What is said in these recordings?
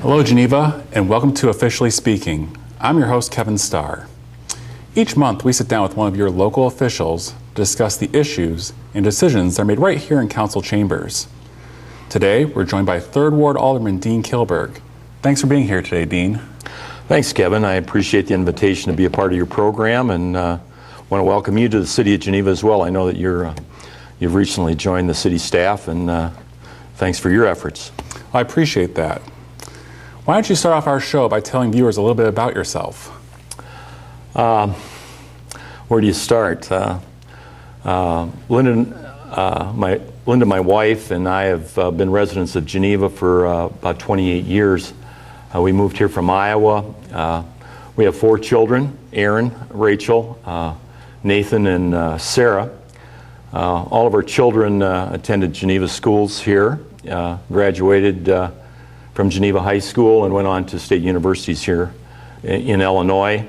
Hello, Geneva, and welcome to Officially Speaking. I'm your host, Kevin Starr. Each month, we sit down with one of your local officials to discuss the issues and decisions that are made right here in council chambers. Today, we're joined by 3rd Ward Alderman Dean Kilburg. Thanks for being here today, Dean. Thanks, Kevin. I appreciate the invitation to be a part of your program, and want to welcome you to the City of Geneva as well. I know that you've recently joined the city staff, and thanks for your efforts. I appreciate that. Why don't you start off our show by telling viewers a little bit about yourself? Where do you start? Linda, my wife, and I have been residents of Geneva for about 28 years. We moved here from Iowa. We have 4 children: Aaron, Rachel, Nathan, and Sarah. All of our children attended Geneva schools here, graduated from Geneva High School and went on to state universities here in Illinois.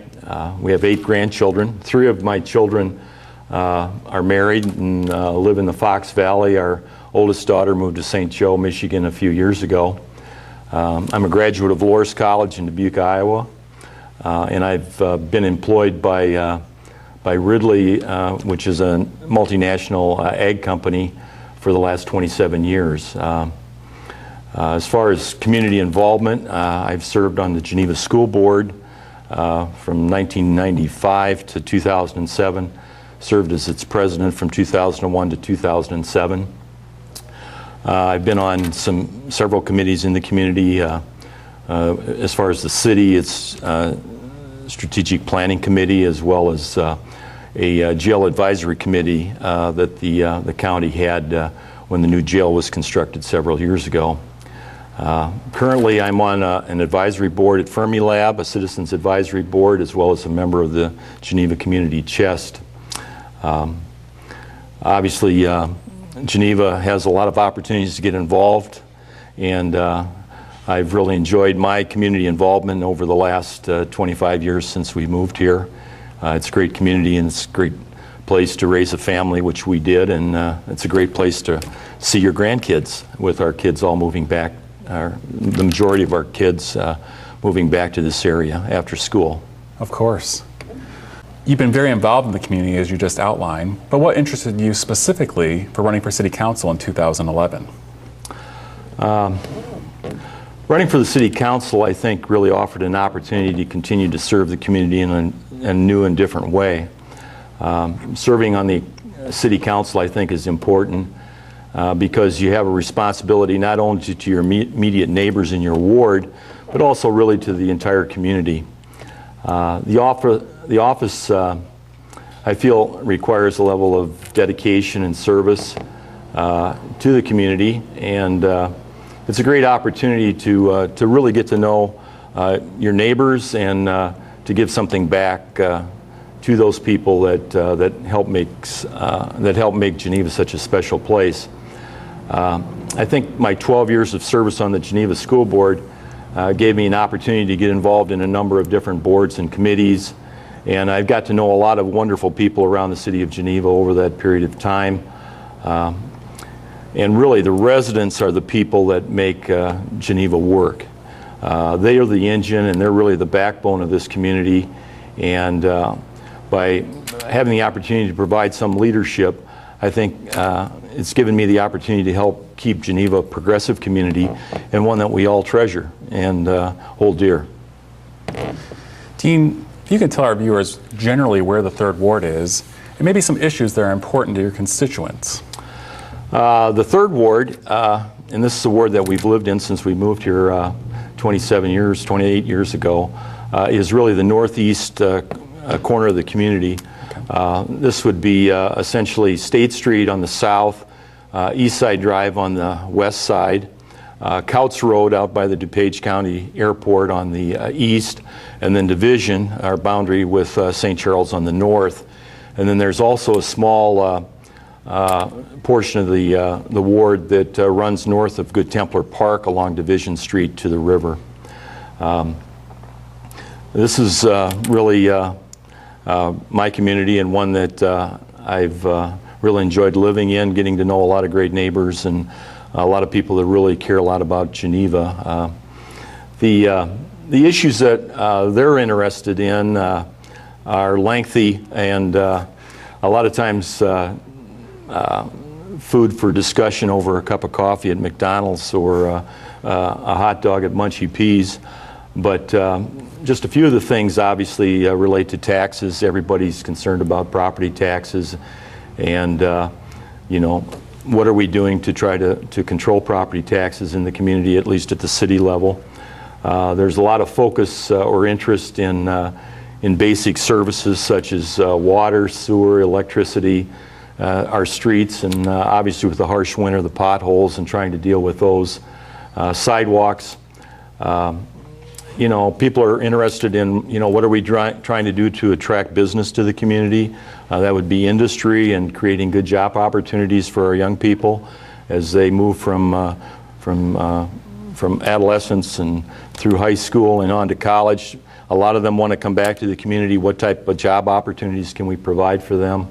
We have 8 grandchildren. 3 of my children are married and live in the Fox Valley. Our oldest daughter moved to St. Joe, Michigan a few years ago. I'm a graduate of Loras College in Dubuque, Iowa, and I've been employed by Ridley, which is a multinational ag company, for the last 27 years. As far as community involvement, I've served on the Geneva School Board from 1995 to 2007, served as its president from 2001 to 2007. I've been on several committees in the community. As far as the city, it's Strategic Planning Committee, as well as a jail advisory committee that the county had when the new jail was constructed several years ago. Currently, I'm on an advisory board at Fermilab, a citizens advisory board, as well as a member of the Geneva Community Chest. Obviously, Geneva has a lot of opportunities to get involved, and I've really enjoyed my community involvement over the last 25 years since we moved here. It's a great community, and it's a great place to raise a family, which we did, and it's a great place to see your grandkids, with our kids all moving back, the majority of our kids moving back to this area after school. Of course. You've been very involved in the community, as you just outlined, but what interested you specifically for running for City Council in 2011? Running for the City Council, I think, really offered an opportunity to continue to serve the community in a new and different way. Serving on the City Council, I think, is important because you have a responsibility not only to your immediate neighbors in your ward, but also really to the entire community. The office, I feel, requires a level of dedication and service to the community, and it's a great opportunity to really get to know your neighbors and to give something back to those people that help make Geneva such a special place. I think my 12 years of service on the Geneva School Board gave me an opportunity to get involved in a number of different boards and committees, and I've got to know a lot of wonderful people around the city of Geneva over that period of time. And really, the residents are the people that make Geneva work. They are the engine, and they're really the backbone of this community, and by having the opportunity to provide some leadership, I think it's given me the opportunity to help keep Geneva a progressive community, and one that we all treasure and hold dear. Dean, if you could tell our viewers generally where the 3rd Ward is, and maybe some issues that are important to your constituents. The 3rd Ward, and this is a ward that we've lived in since we moved here 28 years ago, is really the northeast corner of the community. This would be essentially State Street on the south, East Side Drive on the west side, Couts Road out by the DuPage County Airport on the east, and then Division, our boundary with St. Charles, on the north. And then there's also a small portion of the ward that runs north of Good Templar Park along Division Street to the river. This is really my community, and one that I've really enjoyed living in, getting to know a lot of great neighbors and a lot of people that really care a lot about Geneva. The issues that they're interested in are lengthy and a lot of times food for discussion over a cup of coffee at McDonald's or a hot dog at Munchie Peas. But just a few of the things obviously relate to taxes. Everybody's concerned about property taxes, and you know, what are we doing to try to control property taxes in the community, at least at the city level. There's a lot of focus or interest in basic services such as water, sewer, electricity, our streets, and obviously with the harsh winter, the potholes and trying to deal with those. Sidewalks. You know, people are interested in, you know, what are we trying to do to attract business to the community? That would be industry and creating good job opportunities for our young people as they move from adolescence and through high school and on to college. A lot of them want to come back to the community. What type of job opportunities can we provide for them?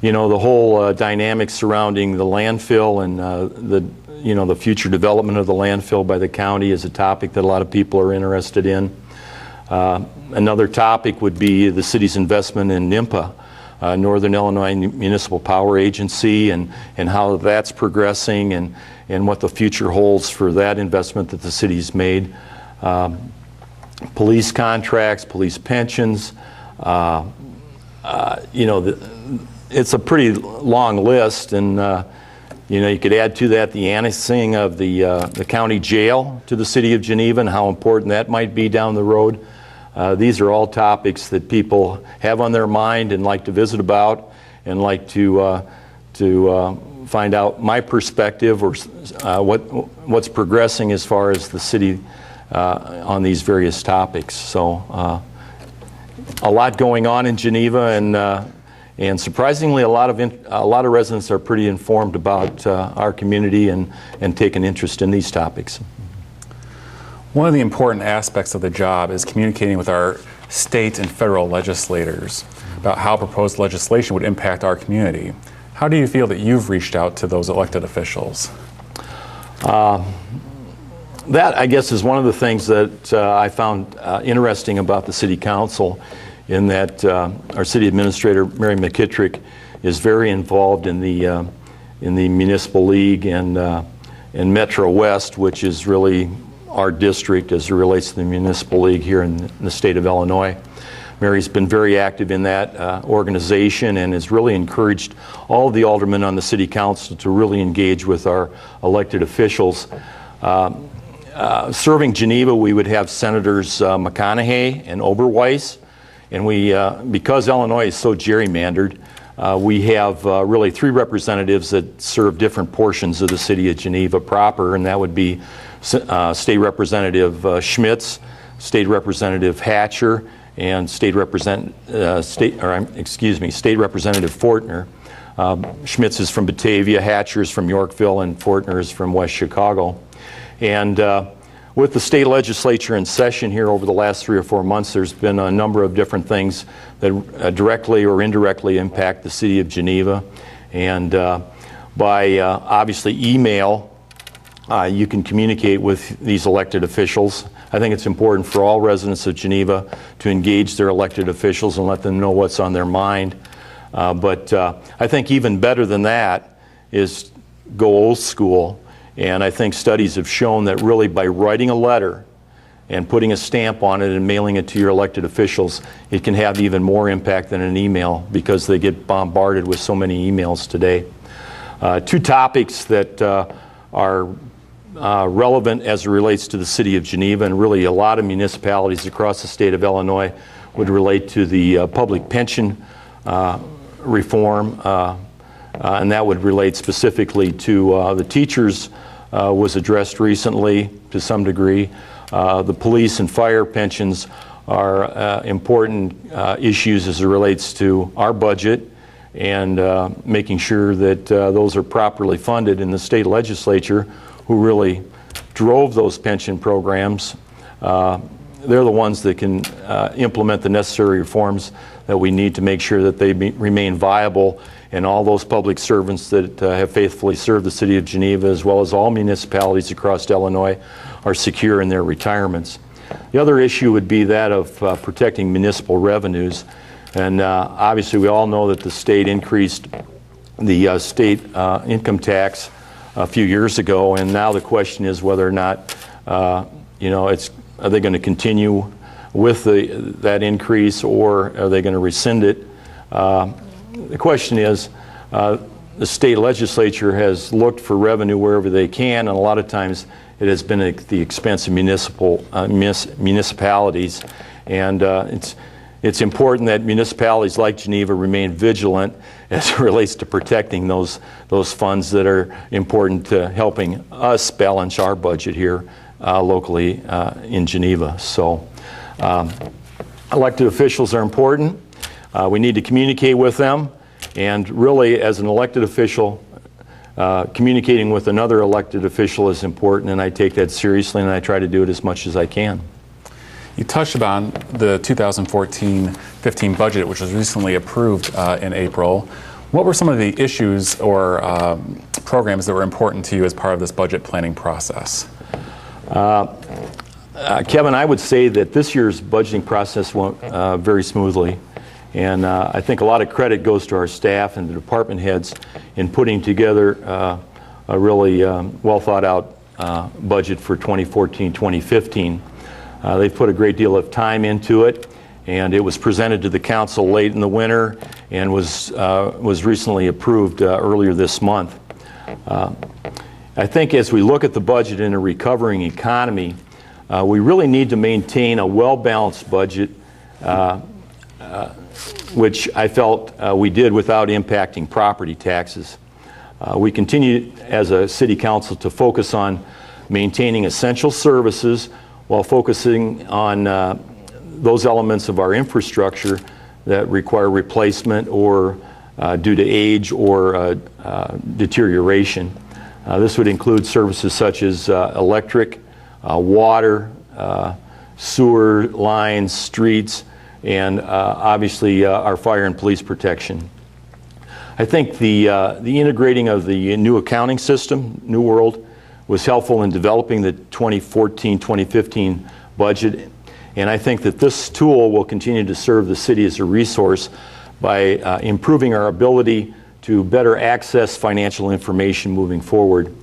You know, the whole dynamic surrounding the landfill and the future development of the landfill by the county is a topic that a lot of people are interested in. Another topic would be the city's investment in NIMPA, Northern Illinois Municipal Power Agency, and how that's progressing and what the future holds for that investment that the city's made. Police contracts, police pensions, you know, it's a pretty long list, and you know, you could add to that the annexing of the county jail to the city of Geneva and how important that might be down the road. These are all topics that people have on their mind and like to visit about and like to find out my perspective or what's progressing as far as the city on these various topics. So a lot going on in Geneva, and surprisingly, a lot of residents are pretty informed about our community and take an interest in these topics. One of the important aspects of the job is communicating with our state and federal legislators about how proposed legislation would impact our community. How do you feel that you've reached out to those elected officials? That, I guess, is one of the things that I found interesting about the City Council, in that our City Administrator, Mary McKittrick, is very involved in the Municipal League and Metro West, which is really our district as it relates to the Municipal League here in the state of Illinois. Mary's been very active in that organization and has really encouraged all of the aldermen on the City Council to really engage with our elected officials. Serving Geneva, we would have Senators McConaughey and Oberweis, and we, because Illinois is so gerrymandered, we have really three representatives that serve different portions of the city of Geneva proper, and that would be State Representative Schmitz, State Representative Hatcher, and State Representative Fortner. Schmitz is from Batavia, Hatcher is from Yorkville, and Fortner is from West Chicago. And with the state legislature in session here over the last 3 or 4 months, there's been a number of different things that directly or indirectly impact the city of Geneva. And by obviously email, you can communicate with these elected officials. I think it's important for all residents of Geneva to engage their elected officials and let them know what's on their mind. But I think even better than that is go old school. And I think studies have shown that really by writing a letter and putting a stamp on it and mailing it to your elected officials, it can have even more impact than an email because they get bombarded with so many emails today. Two topics that are relevant as it relates to the city of Geneva, and really a lot of municipalities across the state of Illinois, would relate to the public pension reform, and that would relate specifically to the teachers. Was addressed recently to some degree. The police and fire pensions are important issues as it relates to our budget and making sure that those are properly funded. In the state legislature, who really drove those pension programs, they're the ones that can implement the necessary reforms that we need to make sure that they remain viable and all those public servants that have faithfully served the city of Geneva, as well as all municipalities across Illinois, are secure in their retirements. The other issue would be that of protecting municipal revenues. And obviously we all know that the state increased the state income tax a few years ago, and now the question is whether or not are they going to continue with that increase, or are they going to rescind it? The question is, the state legislature has looked for revenue wherever they can, and a lot of times it has been at the expense of municipalities. And it's important that municipalities like Geneva remain vigilant as it relates to protecting those funds that are important to helping us balance our budget here locally in Geneva. So elected officials are important. We need to communicate with them, and really as an elected official, communicating with another elected official is important, and I take that seriously, and I try to do it as much as I can. You touched upon the 2014-15 budget, which was recently approved in April. What were some of the issues or programs that were important to you as part of this budget planning process? Kevin, I would say that this year's budgeting process went very smoothly. And I think a lot of credit goes to our staff and the department heads in putting together a really well thought out budget for 2014-2015. They've put a great deal of time into it, and it was presented to the council late in the winter and was recently approved earlier this month. I think as we look at the budget in a recovering economy, we really need to maintain a well-balanced budget, which I felt we did without impacting property taxes. We continue as a city council to focus on maintaining essential services while focusing on those elements of our infrastructure that require replacement or due to age or deterioration. This would include services such as electric, water, sewer lines, streets, and obviously our fire and police protection. I think the integrating of the new accounting system, New World, was helpful in developing the 2014-2015 budget, and I think that this tool will continue to serve the city as a resource by improving our ability to better access financial information moving forward.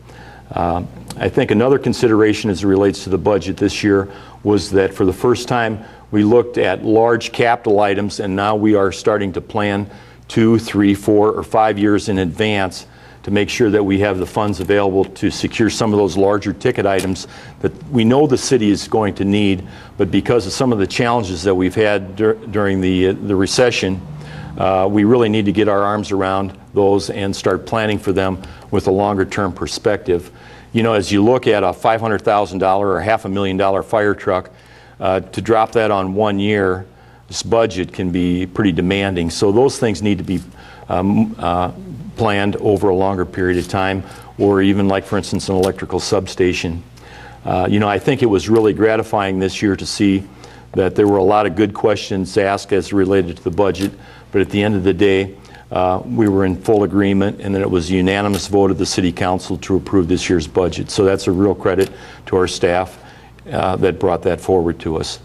I think another consideration as it relates to the budget this year was that for the first time we looked at large capital items, and now we are starting to plan 2, 3, 4, or 5 years in advance to make sure that we have the funds available to secure some of those larger ticket items that we know the city is going to need, but because of some of the challenges that we've had during the recession, we really need to get our arms around those and start planning for them with a longer term perspective. You know, as you look at a $500,000 or $500,000 fire truck, to drop that on 1 year, this budget can be pretty demanding. So those things need to be planned over a longer period of time, or even like, for instance, an electrical substation. I think it was really gratifying this year to see that there were a lot of good questions asked as related to the budget, but at the end of the day, we were in full agreement, and that it was a unanimous vote of the City Council to approve this year's budget. So that's a real credit to our staff that brought that forward to us.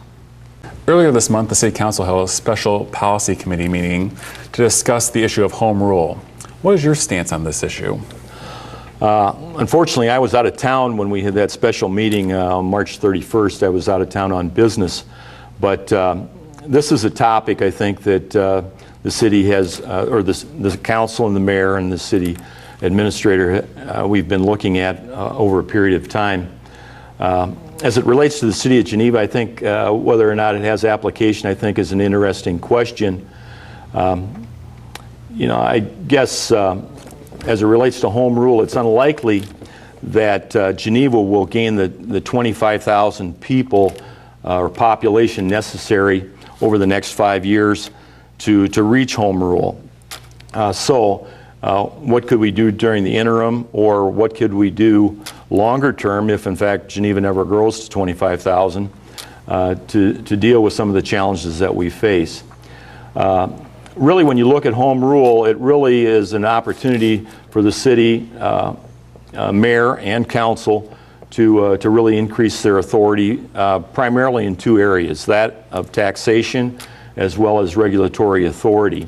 Earlier this month, the City Council held a special policy committee meeting to discuss the issue of home rule. What is your stance on this issue? Unfortunately, I was out of town when we had that special meeting on March 31st. I was out of town on business. But this is a topic I think that the city has, or the council and the mayor and the city administrator, we've been looking at over a period of time. As it relates to the city of Geneva, I think whether or not it has application, I think is an interesting question. I guess as it relates to home rule, it's unlikely that Geneva will gain the 25,000 people or population necessary over the next 5 years to reach home rule. So what could we do during the interim, or what could we do longer term if in fact Geneva never grows to 25,000 to deal with some of the challenges that we face? really, when you look at home rule, it really is an opportunity for the city mayor and council to really increase their authority, primarily in two areas, that of taxation as well as regulatory authority.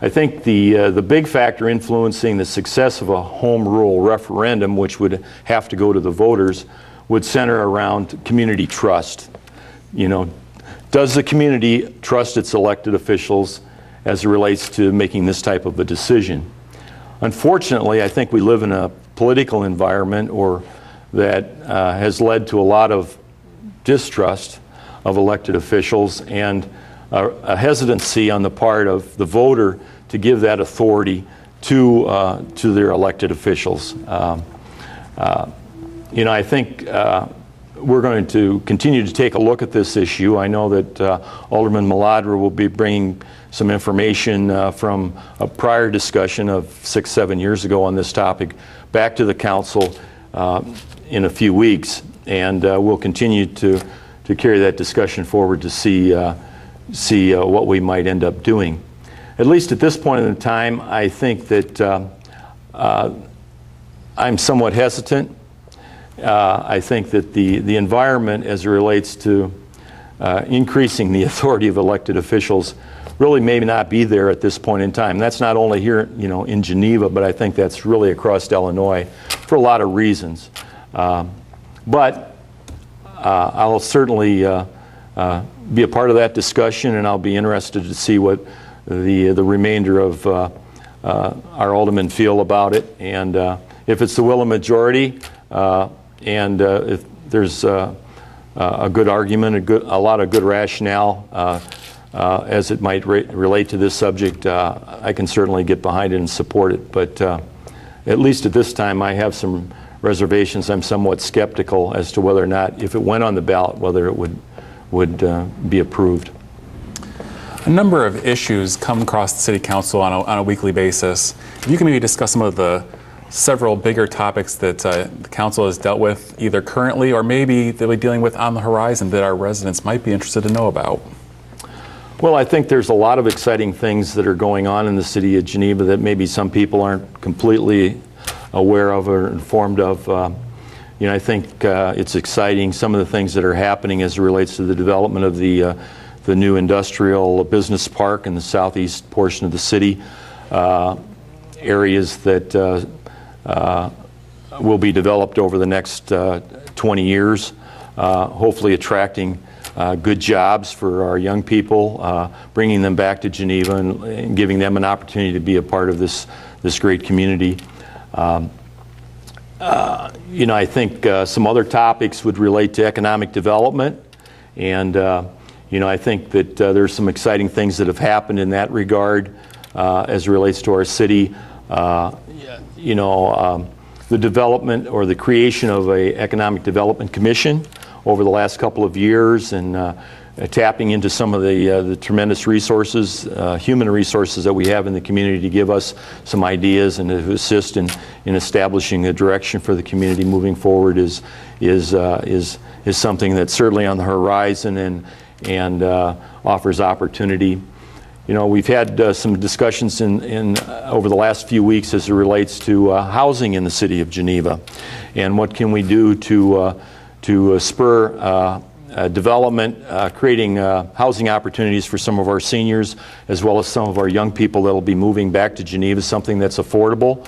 I think the big factor influencing the success of a home rule referendum, which would have to go to the voters, would center around community trust. You know, does the community trust its elected officials as it relates to making this type of a decision? Unfortunately, I think we live in a political environment that has led to a lot of distrust of elected officials and a hesitancy on the part of the voter to give that authority to their elected officials. You know, I think we're going to continue to take a look at this issue. I know that Alderman Maladra will be bringing some information from a prior discussion of 6-7 years ago on this topic back to the council in a few weeks, and we'll continue to carry that discussion forward to see what we might end up doing. At least at this point in time, I think that I'm somewhat hesitant. I think that the environment as it relates to increasing the authority of elected officials really may not be there at this point in time. That's not only here, you know, in Geneva, but I think that's really across Illinois for a lot of reasons. But I'll certainly be a part of that discussion, and I'll be interested to see what the remainder of our aldermen feel about it. And if it's the will of majority, and if there's a good argument, a lot of good rationale as it might relate to this subject, I can certainly get behind it and support it. But at least at this time, I have some reservations. I'm somewhat skeptical as to whether or not, if it went on the ballot, whether it would be approved. A number of issues come across the City Council on a weekly basis. If you can maybe discuss some of the several bigger topics that the Council has dealt with either currently or maybe they'll be dealing with on the horizon that our residents might be interested to know about. Well, I think there's a lot of exciting things that are going on in the City of Geneva that maybe some people aren't completely aware of or informed of. You know, I think it's exciting, some of the things that are happening as it relates to the development of the new industrial business park in the southeast portion of the city, areas that will be developed over the next 20 years, hopefully attracting good jobs for our young people, bringing them back to Geneva and giving them an opportunity to be a part of this great community. You know, I think some other topics would relate to economic development, and you know, I think that there's some exciting things that have happened in that regard as it relates to our city. You know, the development or the creation of an economic development commission over the last couple of years, and tapping into some of the tremendous resources, human resources that we have in the community to give us some ideas and to assist in establishing a direction for the community moving forward is something that's certainly on the horizon and offers opportunity. You know, we've had some discussions over the last few weeks as it relates to housing in the City of Geneva, and what can we do to spur development, creating housing opportunities for some of our seniors as well as some of our young people that will be moving back to Geneva, something that's affordable,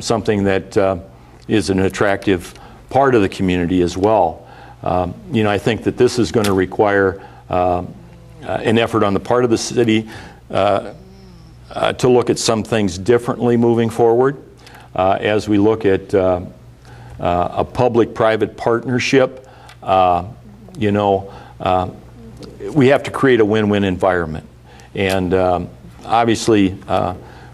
something that is an attractive part of the community as well. You know, I think that this is going to require an effort on the part of the city to look at some things differently moving forward as we look at a public-private partnership. You know, we have to create a win-win environment, and obviously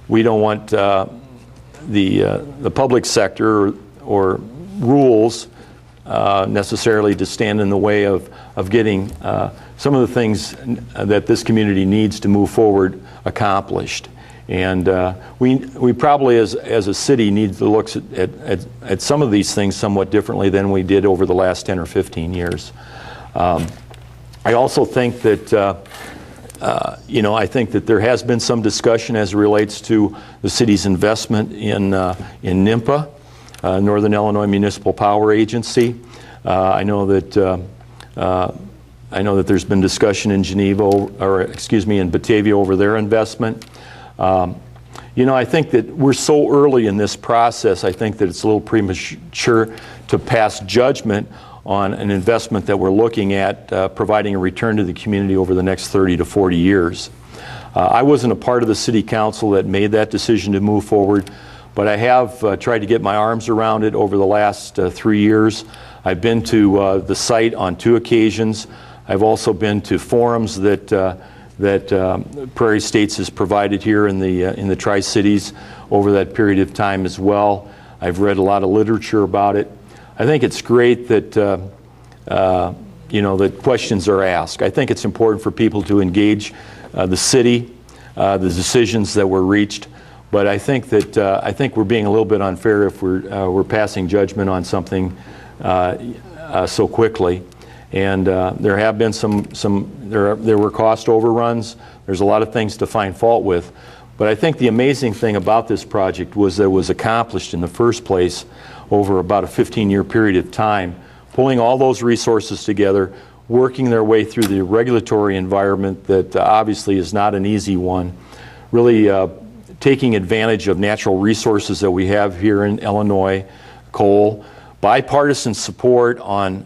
we don't want the public sector or rules necessarily to stand in the way of getting some of the things that this community needs to move forward accomplished. And we probably as a city need to look at some of these things somewhat differently than we did over the last 10 or 15 years. I also think that I think that there has been some discussion as it relates to the city's investment in NIMPA, Northern Illinois Municipal Power Agency. I know that there's been discussion in in Batavia over their investment. I think that we're so early in this process, I think that it's a little premature to pass judgment on an investment that we're looking at providing a return to the community over the next 30 to 40 years. I wasn't a part of the city council that made that decision to move forward, but I have tried to get my arms around it over the last 3 years. I've been to the site on 2 occasions. I've also been to forums that Prairie States has provided here in the Tri-Cities over that period of time as well. I've read a lot of literature about it. I think it's great that that questions are asked. I think it's important for people to engage the city, the decisions that were reached. But I think that we're being a little bit unfair if we're passing judgment on something so quickly. And there have been there were cost overruns. There's a lot of things to find fault with. But I think the amazing thing about this project was that it was accomplished in the first place over about a 15-year period of time, pulling all those resources together, working their way through the regulatory environment that obviously is not an easy one, really taking advantage of natural resources that we have here in Illinois, coal, bipartisan support on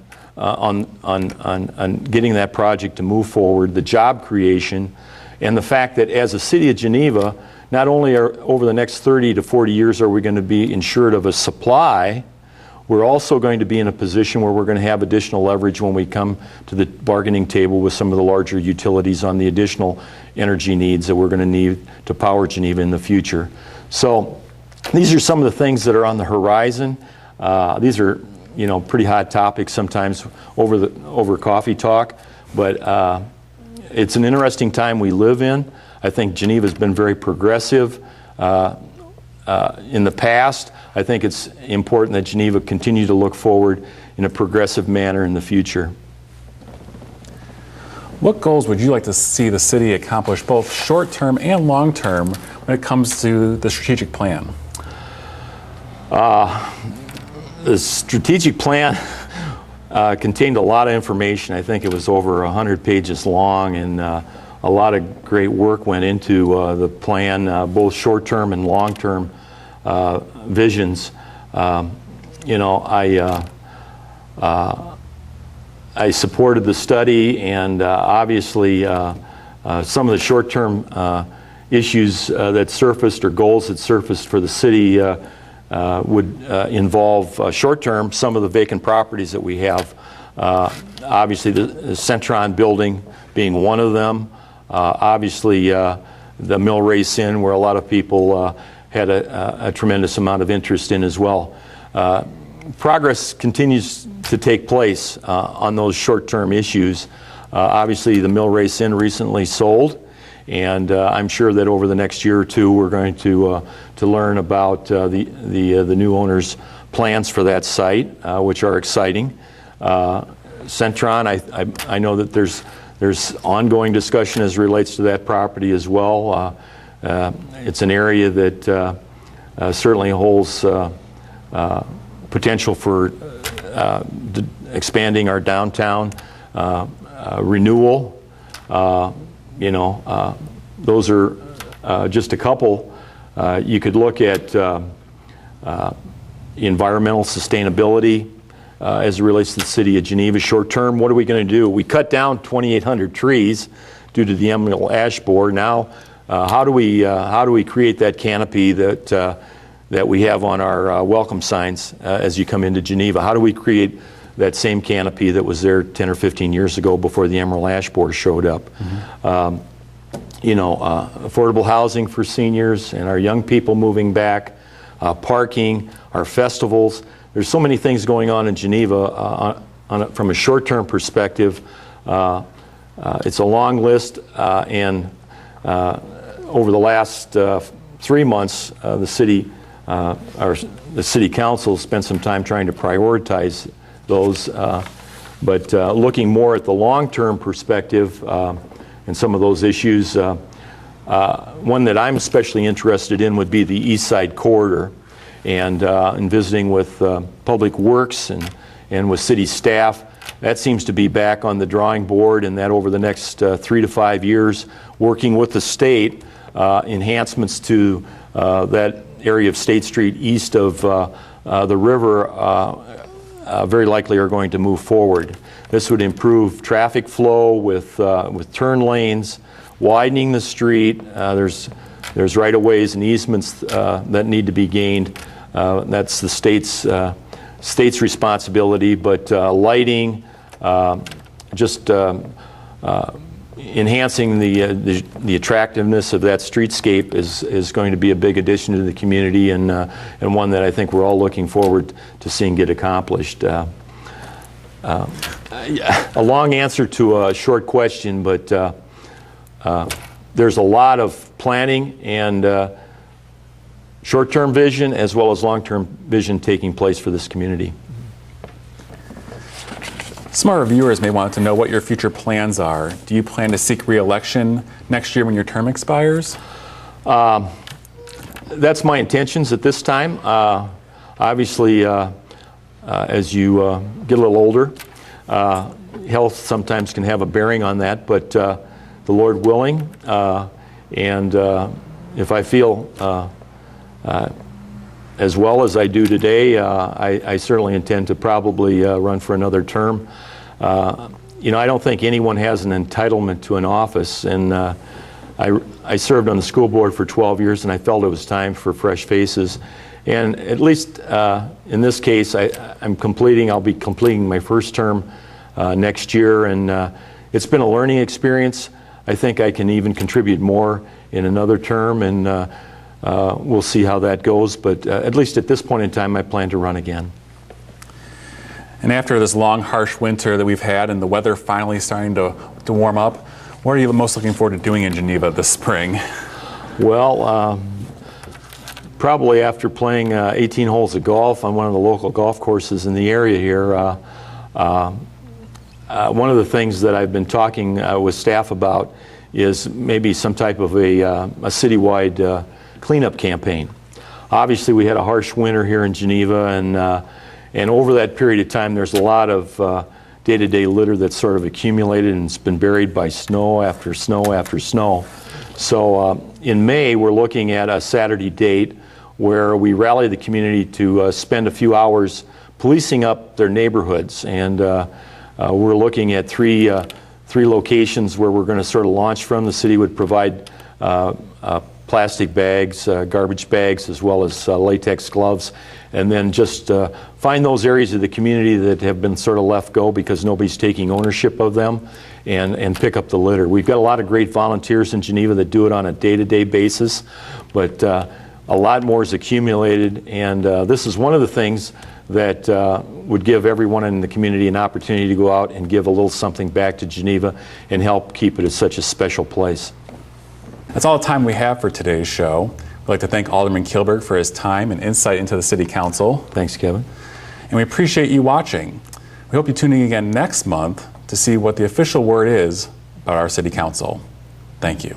getting that project to move forward, the job creation, and the fact that as a city of Geneva, not only over the next 30 to 40 years are we going to be insured of a supply, we're also going to be in a position where we're going to have additional leverage when we come to the bargaining table with some of the larger utilities on the additional energy needs that we're going to need to power Geneva in the future. So these are some of the things that are on the horizon. These are pretty hot topics sometimes over coffee talk, but it's an interesting time we live in. I think Geneva's been very progressive in the past. I think it's important that Geneva continue to look forward in a progressive manner in the future. What goals would you like to see the city accomplish both short-term and long-term when it comes to the strategic plan? The strategic plan contained a lot of information. I think it was over 100 pages long, and a lot of great work went into the plan, both short-term and long-term visions. I supported the study, and obviously some of the short-term issues that surfaced or goals that surfaced for the city would involve short-term some of the vacant properties that we have. Obviously the Centron building being one of them. Obviously the Mill Race Inn, where a lot of people had a tremendous amount of interest in as well. Progress continues to take place on those short-term issues. Obviously the Mill Race Inn recently sold, and I'm sure that over the next year or two we're going to learn about the new owner's plans for that site, which are exciting. Centron, I know that there's ongoing discussion as it relates to that property as well. It's an area that certainly holds potential for expanding our downtown renewal. Those are just a couple. You could look at environmental sustainability as it relates to the city of Geneva. Short term, what are we going to do? We cut down 2,800 trees due to the emerald ash borer. Now, how do we create that canopy that we have on our welcome signs as you come into Geneva? How do we create that same canopy that was there 10 or 15 years ago before the emerald ash borer showed up? Mm-hmm. Affordable housing for seniors and our young people moving back, parking, our festivals. There's so many things going on in Geneva from a short-term perspective. It's a long list, and over the last 3 months, the city council spent some time trying to prioritize those. But looking more at the long-term perspective, and some of those issues. One that I'm especially interested in would be the East Side Corridor, and in visiting with Public Works and with city staff. That seems to be back on the drawing board, and that over the next 3 to 5 years, working with the state, enhancements to that area of State Street east of the river very likely are going to move forward. This would improve traffic flow with turn lanes, widening the street. There's right-of-ways and easements that need to be gained. That's the state's responsibility, but lighting, just enhancing the attractiveness of that streetscape is going to be a big addition to the community, and one that I think we're all looking forward to seeing get accomplished. A long answer to a short question, but there's a lot of planning and short-term vision as well as long-term vision taking place for this community. Some of our viewers may want to know what your future plans are. Do you plan to seek re-election next year when your term expires? That's my intentions at this time. Obviously, as you get a little older, health sometimes can have a bearing on that, but the Lord willing, and if I feel as well as I do today, I certainly intend to probably run for another term. You know, I don't think anyone has an entitlement to an office, and I served on the school board for 12 years, and I felt it was time for fresh faces. And at least in this case, I'll be completing my first term next year, and it's been a learning experience. I think I can even contribute more in another term, and we'll see how that goes, but at least at this point in time, I plan to run again. And after this long, harsh winter that we've had and the weather finally starting to warm up, what are you most looking forward to doing in Geneva this spring? Well, probably after playing 18 holes of golf on one of the local golf courses in the area here, one of the things that I've been talking with staff about is maybe some type of a citywide cleanup campaign. Obviously, we had a harsh winter here in Geneva, and over that period of time, there's a lot of day-to-day litter that's sort of accumulated and it's been buried by snow after snow after snow. So in May, we're looking at a Saturday date where we rally the community to spend a few hours policing up their neighborhoods, and we're looking at three locations where we're going to sort of launch from. The city would provide plastic bags, garbage bags, as well as latex gloves, and then just find those areas of the community that have been sort of left go because nobody's taking ownership of them, and pick up the litter. We've got a lot of great volunteers in Geneva that do it on a day-to-day basis, but a lot more is accumulated, and this is one of the things that would give everyone in the community an opportunity to go out and give a little something back to Geneva and help keep it as such a special place. That's all the time we have for today's show. We'd like to thank Alderman Kilburg for his time and insight into the City Council. Thanks, Kevin. And we appreciate you watching. We hope you tune in again next month to see what the official word is about our City Council. Thank you.